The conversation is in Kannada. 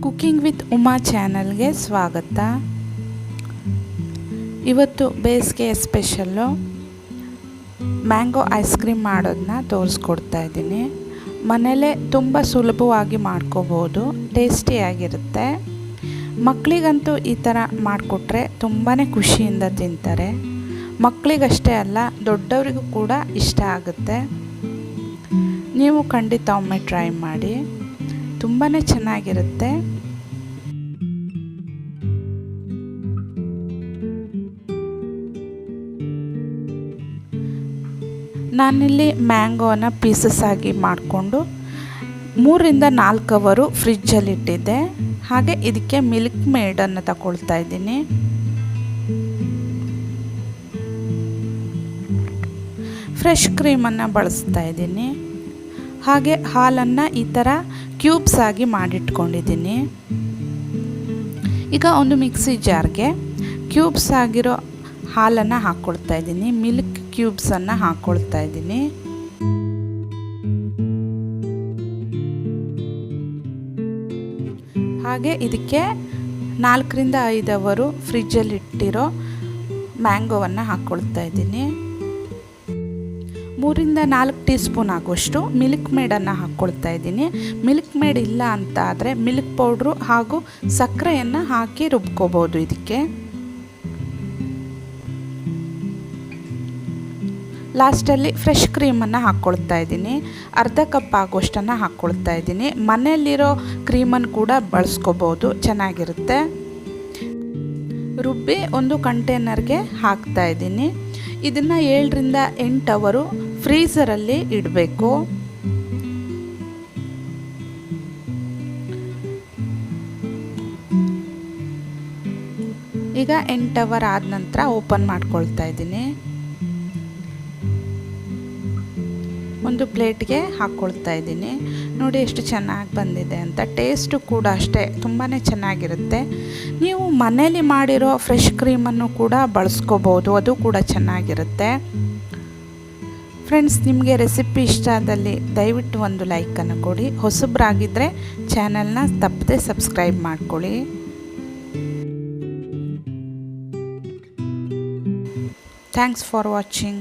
ಕುಕಿಂಗ್ ವಿತ್ ಉಮಾ ಚಾನಲ್ಗೆ ಸ್ವಾಗತ. ಇವತ್ತು ಬೇಸಿಗೆ ಸ್ಪೆಷಲ್ಲು ಮ್ಯಾಂಗೋ ಐಸ್ ಕ್ರೀಮ್ ಮಾಡೋದನ್ನ ತೋರಿಸ್ಕೊಡ್ತಾ ಇದ್ದೀನಿ. ಮನೇಲೇ ತುಂಬ ಸುಲಭವಾಗಿ ಮಾಡ್ಕೋಬೋದು, ಟೇಸ್ಟಿಯಾಗಿರುತ್ತೆ. ಮಕ್ಕಳಿಗಂತೂ ಈ ಥರ ಮಾಡಿಕೊಟ್ರೆ ತುಂಬಾ ಖುಷಿಯಿಂದ ತಿಂತಾರೆ. ಮಕ್ಕಳಿಗಷ್ಟೇ ಅಲ್ಲ, ದೊಡ್ಡವರಿಗೂ ಕೂಡ ಇಷ್ಟ ಆಗುತ್ತೆ. ನೀವು ಖಂಡಿತ ಒಮ್ಮೆ ಟ್ರೈ ಮಾಡಿ, ತುಂಬಾ ಚೆನ್ನಾಗಿರುತ್ತೆ. ನಾನಿಲ್ಲಿ ಮ್ಯಾಂಗೋನ ಪೀಸಸ್ ಆಗಿ ಮಾಡಿಕೊಂಡು 3ರಿಂದ 4 ಅವರು ಫ್ರಿಜ್ಜಲ್ಲಿ ಇಟ್ಟಿದ್ದೆ. ಹಾಗೆ ಇದಕ್ಕೆ ಮಿಲ್ಕ್ ಮೇಡನ್ನು ತಗೊಳ್ತಾ ಇದ್ದೀನಿ. ಫ್ರೆಶ್ ಕ್ರೀಮನ್ನು ಬಳಸ್ತಾ ಇದ್ದೀನಿ. ಹಾಗೆ ಹಾಲನ್ನು ಈ ಥರ ಕ್ಯೂಬ್ಸ್ ಆಗಿ ಮಾಡಿಟ್ಕೊಂಡಿದ್ದೀನಿ. ಈಗ ಒಂದು ಮಿಕ್ಸಿ ಜಾರ್ಗೆ ಕ್ಯೂಬ್ಸ್ ಆಗಿರೋ ಹಾಲನ್ನು ಹಾಕ್ಕೊಳ್ತಾ ಇದ್ದೀನಿ. ಮಿಲ್ಕ್ ಕ್ಯೂಬ್ಸನ್ನು ಹಾಕ್ಕೊಳ್ತಾ ಇದ್ದೀನಿ. ಹಾಗೆ ಇದಕ್ಕೆ 4ರಿಂದ 5 ಅವರು ಫ್ರಿಜ್ಜಲ್ಲಿ ಇಟ್ಟಿರೋ ಮ್ಯಾಂಗೋವನ್ನು ಹಾಕ್ಕೊಳ್ತಾ ಇದ್ದೀನಿ. 3ರಿಂದ 4 ಟೀ ಸ್ಪೂನ್ ಆಗುವಷ್ಟು ಮಿಲ್ಕ್ ಮೇಡನ್ನು ಹಾಕ್ಕೊಳ್ತಾ ಇದ್ದೀನಿ. ಮಿಲ್ಕ್ ಮೇಡ್ ಇಲ್ಲ ಅಂತ ಆದರೆ ಮಿಲ್ಕ್ ಪೌಡ್ರು ಹಾಗೂ ಸಕ್ಕರೆಯನ್ನು ಹಾಕಿ ರುಬ್ಕೋಬೋದು. ಇದಕ್ಕೆ ಲಾಸ್ಟಲ್ಲಿ ಫ್ರೆಶ್ ಕ್ರೀಮನ್ನು ಹಾಕ್ಕೊಳ್ತಾ ಇದ್ದೀನಿ. ಅರ್ಧ ಕಪ್ ಆಗುವಷ್ಟನ್ನು ಹಾಕ್ಕೊಳ್ತಾ ಇದ್ದೀನಿ. ಮನೆಯಲ್ಲಿರೋ ಕ್ರೀಮನ್ನು ಕೂಡ ಬಳಸ್ಕೋಬೋದು, ಚೆನ್ನಾಗಿರುತ್ತೆ. ರುಬ್ಬಿ ಒಂದು ಕಂಟೈನರ್ಗೆ ಹಾಕ್ತಾ ಇದ್ದೀನಿ. ಇದನ್ನು 7ರಿಂದ 8 ಅವರು ಫ್ರೀಝರಲ್ಲಿ ಇಡಬೇಕು. ಈಗ 8 ಅವರ್ ಆದ ನಂತರ ಓಪನ್ ಮಾಡ್ಕೊಳ್ತಾ ಇದ್ದೀನಿ. ಒಂದು ಪ್ಲೇಟ್ಗೆ ಹಾಕ್ಕೊಳ್ತಾ ಇದ್ದೀನಿ. ನೋಡಿ ಎಷ್ಟು ಚೆನ್ನಾಗಿ ಬಂದಿದೆ ಅಂತ. ಟೇಸ್ಟು ಕೂಡ ಅಷ್ಟೇ ತುಂಬಾ ಚೆನ್ನಾಗಿರುತ್ತೆ. ನೀವು ಮನೇಲಿ ಮಾಡಿರೋ ಫ್ರೆಶ್ ಕ್ರೀಮನ್ನು ಕೂಡ ಬಳಸ್ಕೋಬೋದು, ಅದು ಕೂಡ ಚೆನ್ನಾಗಿರುತ್ತೆ. ಫ್ರೆಂಡ್ಸ್, ನಿಮಗೆ ರೆಸಿಪಿ ಇಷ್ಟ ಆದಲ್ಲಿ ದಯವಿಟ್ಟು ಒಂದು ಲೈಕನ್ನು ಕೊಡಿ. ಹೊಸಬ್ರಾಗಿದ್ದರೆ ಚಾನಲ್ನ ತಪ್ಪದೆ ಸಬ್ಸ್ಕ್ರೈಬ್ ಮಾಡ್ಕೊಳ್ಳಿ. Thanks for watching.